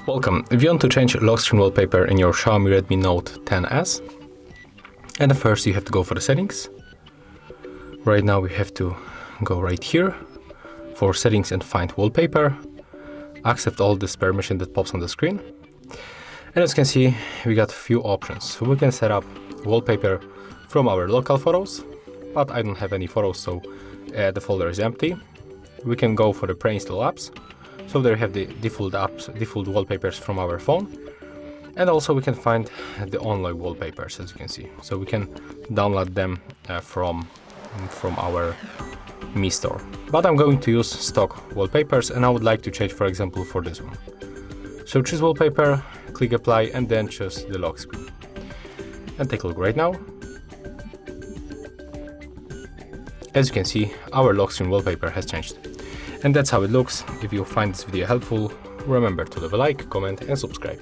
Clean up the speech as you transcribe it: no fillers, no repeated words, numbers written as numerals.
Welcome. If you want to change lock screen wallpaper in your Xiaomi Redmi Note 10s, and first you have to go for the settings. Right now we have to go right here for settings and find wallpaper. Accept all this permission that pops on the screen. And as you can see, we got a few options. So we can set up wallpaper from our local photos, but I don't have any photos, so the folder is empty. We can go for the pre-install apps. So there we have the default apps, default wallpapers from our phone. And also we can find the online wallpapers, as you can see. So we can download them from our Mi Store. But I'm going to use stock wallpapers, and I would like to change, for example, for this one. So choose wallpaper, click apply, and then choose the lock screen. And take a look right now. As you can see, our lock screen wallpaper has changed. And that's how it looks. If you find this video helpful, remember to leave a like, comment, and subscribe.